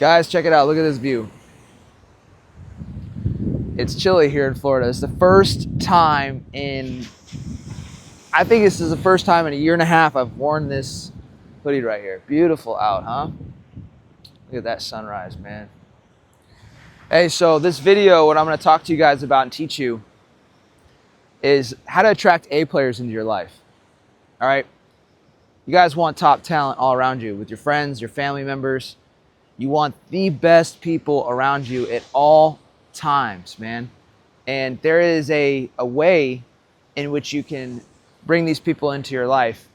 Guys, check it out. Look at this view. It's chilly here in Florida. It's the first time I think this is the first time in a year and a half I've worn this hoodie right here. Beautiful out, huh? Look at that sunrise, man. Hey, so this video, what I'm going to talk to you guys about and teach you is how to attract A players into your life. All right? You guys want top talent all around you with your friends, your family members. You want the best people around you at all times, man. And there is a way in which you can bring these people into your life,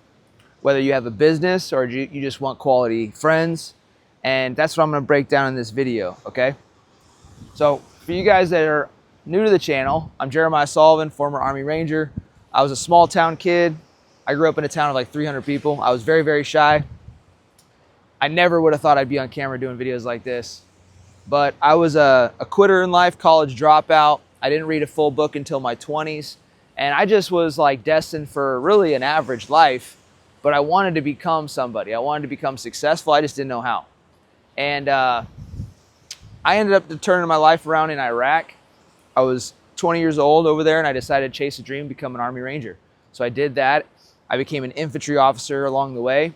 whether you have a business or you just want quality friends. And that's what I'm going to break down in this video, okay? So for you guys that are new to the channel, I'm Jeremiah Sullivan, former Army Ranger. I was a small town kid. I grew up in a town of like 300 people. I was very, very shy. I never would have thought I'd be on camera doing videos like this. But I was a quitter in life, college dropout. I didn't read a full book until my 20s. And I just was like destined for really an average life. But I wanted to become somebody. I wanted to become successful. I just didn't know how. And I ended up turning my life around in Iraq. I was 20 years old over there, and I decided to chase a dream, become an Army Ranger. So I did that. I became an infantry officer along the way.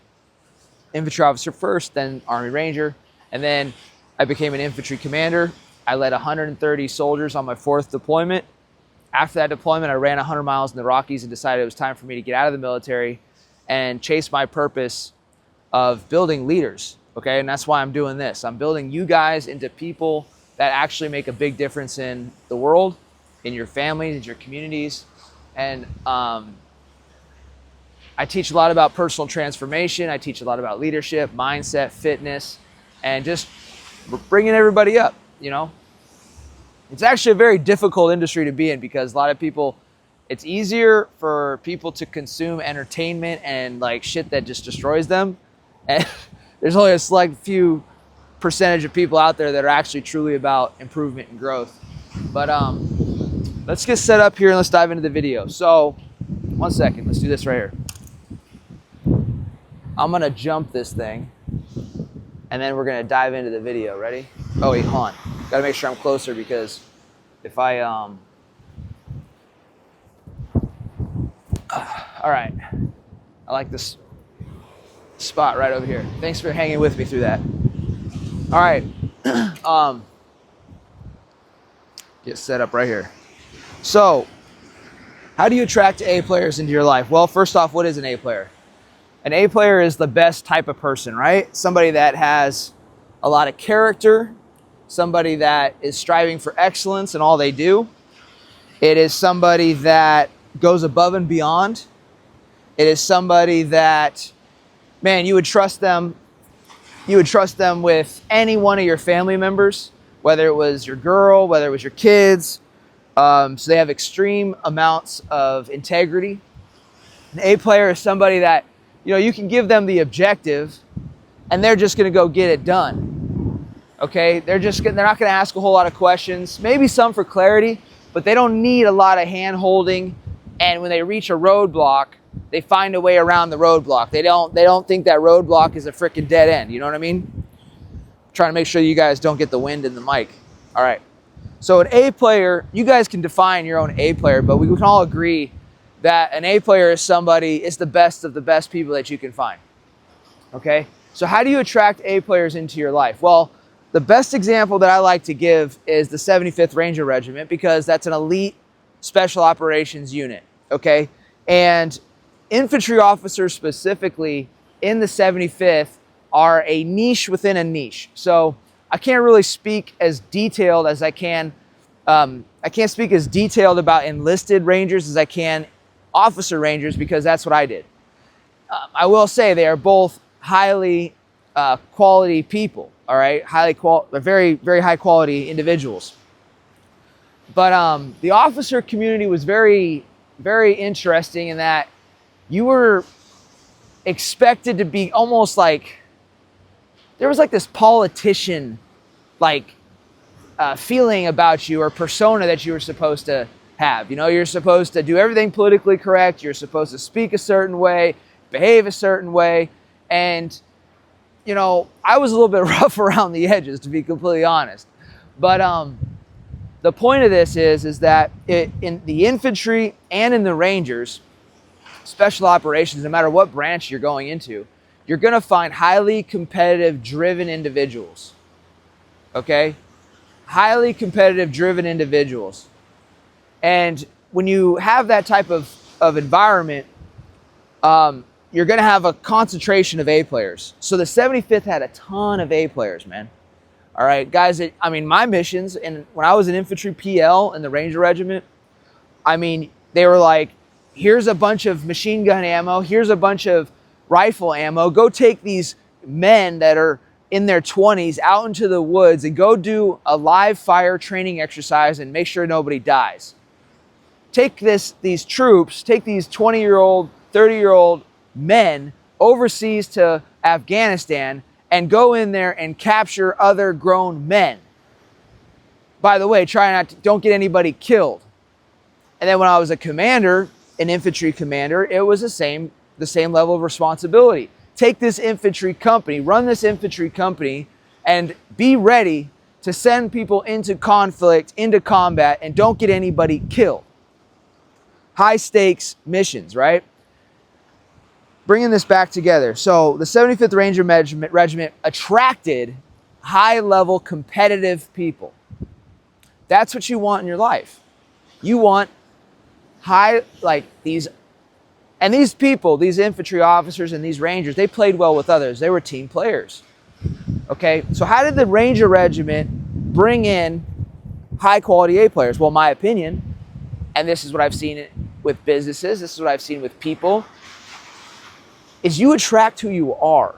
Infantry officer first, then Army Ranger. And then I became an infantry commander. I led 130 soldiers on my 4th deployment. After that deployment, I ran 100 miles in the Rockies and decided it was time for me to get out of the military and chase my purpose of building leaders. Okay, and that's why I'm doing this. I'm building you guys into people that actually make a big difference in the world, in your families, in your communities. And I teach a lot about personal transformation. I teach a lot about leadership, mindset, fitness, and just bringing everybody up, you know. It's actually a very difficult industry to be in because a lot of people, it's easier for people to consume entertainment and like shit that just destroys them. And there's only a select few percentage of people out there that are actually truly about improvement and growth. But let's get set up here and let's dive into the video. So, one second, let's do this right here. I'm gonna jump this thing and then we're gonna dive into the video. Ready? Oh wait, hold on. Gotta make sure I'm closer because if I, all right. I like this spot right over here. Thanks for hanging with me through that. All right. Get set up right here. So, how do you attract A players into your life? Well, first off, what is an A player? An A player is the best type of person, right? Somebody that has a lot of character, somebody that is striving for excellence in all they do. It is somebody that goes above and beyond. It is somebody that, man, you would trust them with any one of your family members, whether it was your girl, whether it was your kids. So they have extreme amounts of integrity. An A player is somebody that, you know, you can give them the objective and they're just going to go get it done. Okay? They're not going to ask a whole lot of questions, maybe some for clarity, but they don't need a lot of hand holding. And when they reach a roadblock, they find a way around the roadblock. They don't think that roadblock is a freaking dead end. You know what I mean? I'm trying to make sure you guys don't get the wind in the mic. All right. So an A player, you guys can define your own A player, but we can all agree that an A player is the best of the best people that you can find. Okay? So how do you attract A players into your life? Well, the best example that I like to give is the 75th Ranger Regiment because that's an elite special operations unit. Okay? And infantry officers specifically in the 75th are a niche within a niche. So I can't really speak as detailed as I can. I can't speak as detailed about enlisted Rangers as I can officer Rangers because that's what I did. I will say they are both highly quality people. All right, very, very high quality individuals. But the officer community was very, very interesting in that you were expected to be almost like, there was like this politician like feeling about you or persona that you were supposed to have. You know, you're supposed to do everything politically correct. You're supposed to speak a certain way, behave a certain way. And you know, I was a little bit rough around the edges, to be completely honest. But the point of this is that in the infantry and in the Rangers, special operations, no matter what branch you're going into, you're going to find highly competitive, driven individuals. Okay? Highly competitive, driven individuals. And when you have that type of environment, you're going to have a concentration of A players. So the 75th had a ton of A players, man. All right, guys, my missions, and when I was an infantry PL in the Ranger Regiment, they were like, here's a bunch of machine gun ammo, here's a bunch of rifle ammo, go take these men that are in their 20s out into the woods and go do a live fire training exercise and make sure nobody dies. Take these troops, take these 20-year-old, 30-year-old men overseas to Afghanistan and go in there and capture other grown men. By the way, don't get anybody killed. And then when I was a commander, an infantry commander, it was the same level of responsibility. Take this infantry company, run this infantry company, and be ready to send people into conflict, into combat, and don't get anybody killed. High stakes missions, right? Bringing this back together. So the 75th Ranger Regiment attracted high-level competitive people. That's what you want in your life. You want these people, these infantry officers and these Rangers, they played well with others. They were team players. Okay, so how did the Ranger Regiment bring in high-quality A players? Well, my opinion, and this is what I've seen with businesses, this is what I've seen with people, is you attract who you are.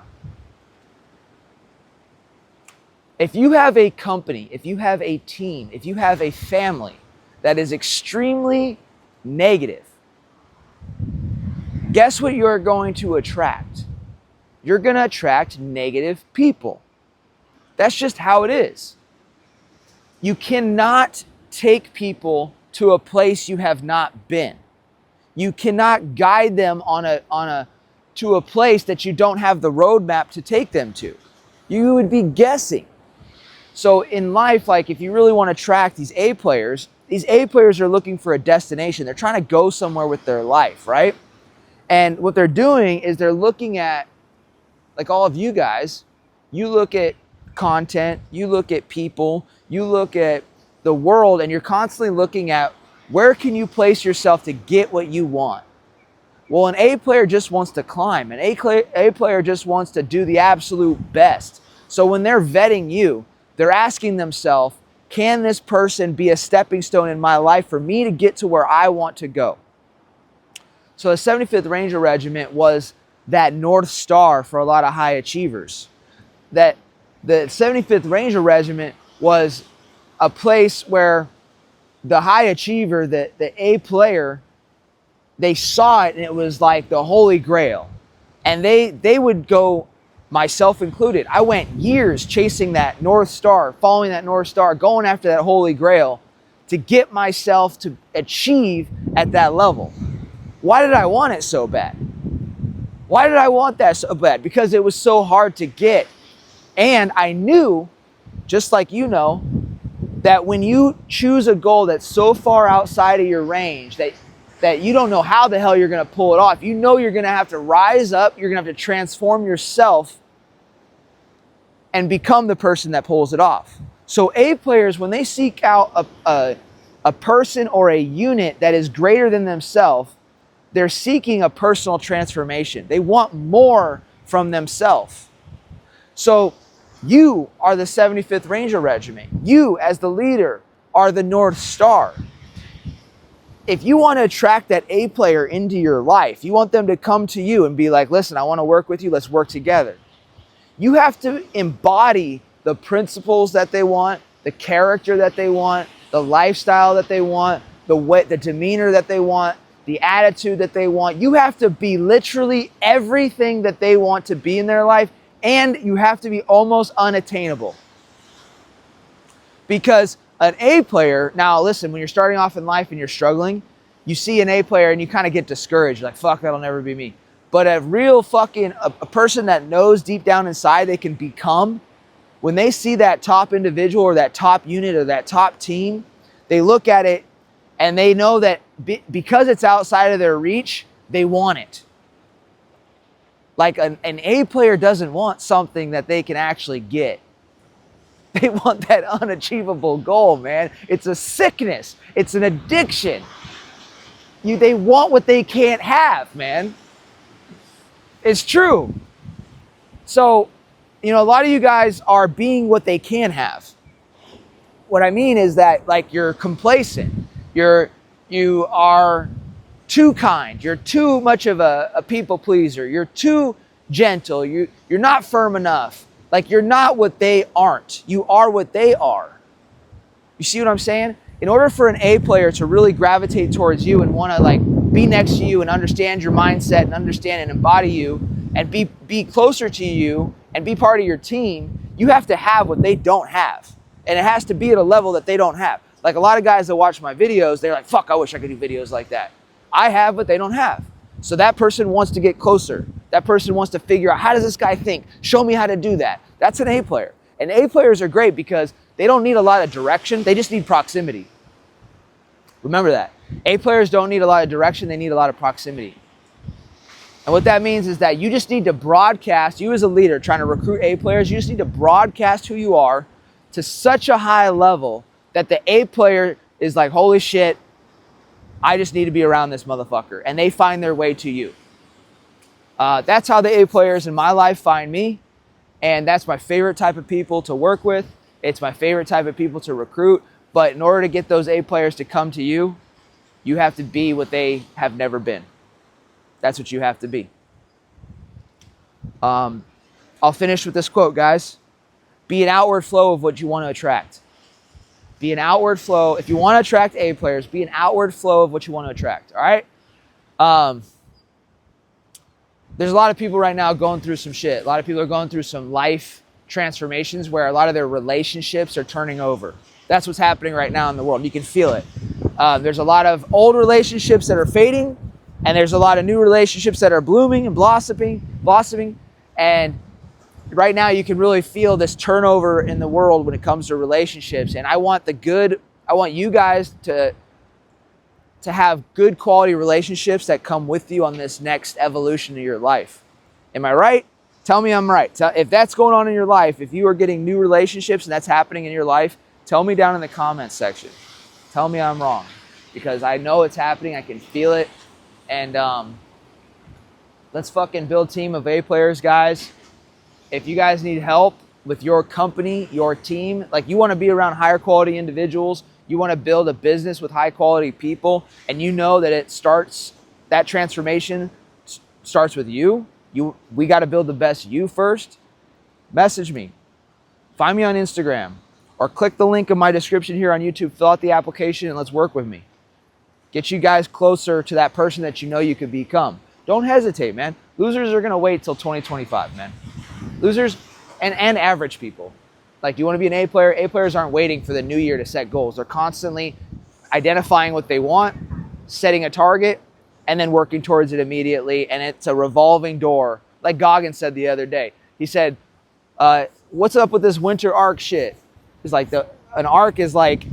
If you have a company, if you have a team, if you have a family that is extremely negative, guess what you're going to attract? You're going to attract negative people. That's just how it is. You cannot take people to a place you have not been. You cannot guide them to a place that you don't have the roadmap to take them to. You would be guessing. So in life, like if you really want to track these A players are looking for a destination. They're trying to go somewhere with their life, right? And what they're doing is they're looking at, like all of you guys, you look at content, you look at people, you look at the world, and you're constantly looking at where can you place yourself to get what you want. Well, an A player just wants to climb. An A player just wants to do the absolute best. So when they're vetting you, they're asking themselves, can this person be a stepping stone in my life for me to get to where I want to go? So the 75th Ranger Regiment was that North Star for a lot of high achievers. That the 75th Ranger Regiment was a place where the high achiever, the A player, they saw it and it was like the Holy Grail. And they would go, myself included, I went years chasing that North Star, following that North Star, going after that Holy Grail to get myself to achieve at that level. Why did I want it so bad? Why did I want that so bad? Because it was so hard to get. And I knew, just like you know, that when you choose a goal that's so far outside of your range that you don't know how the hell you're going to pull it off. You know you're going to have to rise up, you're going to have to transform yourself and become the person that pulls it off. So A players, when they seek out a person or a unit that is greater than themselves, they're seeking a personal transformation. They want more from themselves. So you are the 75th Ranger Regiment. You, as the leader, are the North Star. If you want to attract that A player into your life, you want them to come to you and be like, listen, I want to work with you. Let's work together. You have to embody the principles that they want, the character that they want, the lifestyle that they want, the demeanor that they want, the attitude that they want. You have to be literally everything that they want to be in their life, and you have to be almost unattainable. Because an A player, now listen, when you're starting off in life and you're struggling, you see an A player and you kind of get discouraged. You're like, fuck, that'll never be me. But a real fucking, a person that knows deep down inside they can become, when they see that top individual or that top unit or that top team, they look at it and they know that because it's outside of their reach, they want it. Like an A player doesn't want something that they can actually get. They want that unachievable goal, man. It's a sickness. It's an addiction. They want what they can't have, man. It's true. So, you know, a lot of you guys are being what they can have. What I mean is that, like, you're complacent. You are too kind. You're too much of a people pleaser. You're too gentle. You're not firm enough. Like, you're not what they aren't. You are what they are. You see what I'm saying? In order for an A player to really gravitate towards you and want to, like, be next to you and understand your mindset and understand and embody you and be closer to you and be part of your team, you have to have what they don't have. And it has to be at a level that they don't have. Like, a lot of guys that watch my videos, they're like, fuck, I wish I could do videos like that. I have what they don't have. So that person wants to get closer. That person wants to figure out, how does this guy think? Show me how to do that. That's an A player. And A players are great because they don't need a lot of direction. They just need proximity. Remember that. A players don't need a lot of direction. They need a lot of proximity. And what that means is that you just need to broadcast, you as a leader trying to recruit A players, you just need to broadcast who you are to such a high level that the A player is like, holy shit, I just need to be around this motherfucker. And they find their way to you. That's how the A players in my life find me. And that's my favorite type of people to work with. It's my favorite type of people to recruit. But in order to get those A players to come to you, you have to be what they have never been. That's what you have to be. I'll finish with this quote, guys. Be an outward flow of what you want to attract. Be an outward flow. If you want to attract A players, be an outward flow of what you want to attract. All right? There's a lot of people right now going through some shit. A lot of people are going through some life transformations where a lot of their relationships are turning over. That's what's happening right now in the world. You can feel it. There's a lot of old relationships that are fading, and there's a lot of new relationships that are blooming and blossoming. And right now you can really feel this turnover in the world when it comes to relationships. And I want you guys to have good quality relationships that come with you on this next evolution of your life. Am I right? Tell me I'm right. If that's going on in your life, if you are getting new relationships and that's happening in your life, tell me down in the comments section. Tell me I'm wrong, because I know it's happening. I can feel it. And let's fucking build a team of A players, guys. If you guys need help with your company, your team, like, you want to be around higher quality individuals, you want to build a business with high quality people, and you know that that transformation starts with you. We got to build the best you first. Message me. Find me on Instagram. Or click the link in my description here on YouTube. Fill out the application and let's work with me. Get you guys closer to that person that you know you could become. Don't hesitate, man. Losers are going to wait till 2025, man. Losers and average people. Like, you want to be an A player? A players aren't waiting for the new year to set goals. They're constantly identifying what they want, setting a target, and then working towards it immediately. And it's a revolving door. Like Goggins said the other day. He said, what's up with this winter arc shit? It's like an arc is like, he's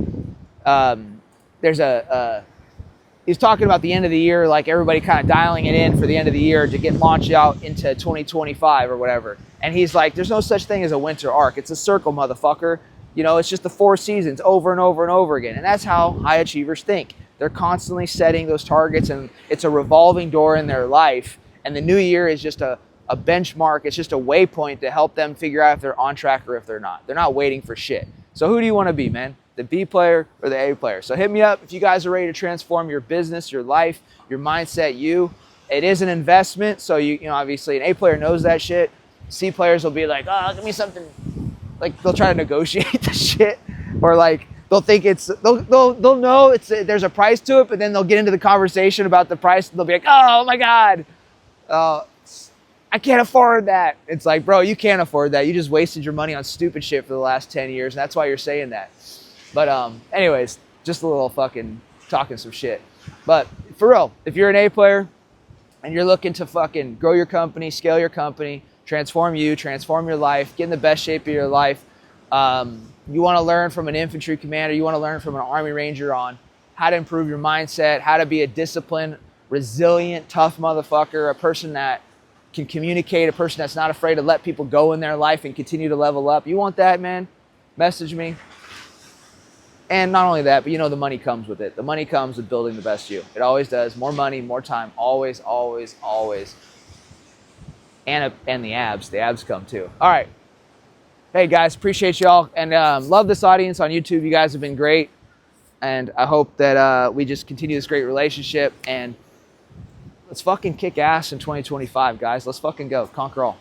talking about the end of the year, like everybody kind of dialing it in for the end of the year to get launched out into 2025 or whatever. And he's like, there's no such thing as a winter arc. It's a circle, motherfucker. You know, it's just the 4 seasons over and over and over again. And that's how high achievers think. They're constantly setting those targets, and it's a revolving door in their life. And the new year is just a benchmark. It's just a waypoint to help them figure out if they're on track or if they're not. They're not waiting for shit. So who do you want to be, man? The B player or the A player? So hit me up if you guys are ready to transform your business, your life, your mindset, you. It is an investment, so you know, obviously an A player knows that shit. C players will be like, oh, give me something. Like, they'll try to negotiate the shit, or like they'll think they'll know there's a price to it, but then they'll get into the conversation about the price and they'll be like, oh my God, I can't afford that. It's like, bro, you can't afford that. You just wasted your money on stupid shit for the last 10 years. And that's why you're saying that. But anyways, just a little fucking talking some shit. But for real, if you're an A player, and you're looking to fucking grow your company, scale your company, transform you, transform your life, get in the best shape of your life, you want to learn from an infantry commander, you want to learn from an Army Ranger on how to improve your mindset, how to be a disciplined, resilient, tough motherfucker, a person that can communicate, a person that's not afraid to let people go in their life and continue to level up. You want that, man? Message me. And not only that, but you know the money comes with it. The money comes with building the best you. It always does. More money, more time. Always, always, always. And the abs. The abs come too. All right. Hey, guys. Appreciate y'all. And love this audience on YouTube. You guys have been great. And I hope that we just continue this great relationship. And let's fucking kick ass in 2025, guys. Let's fucking go. Conquer all.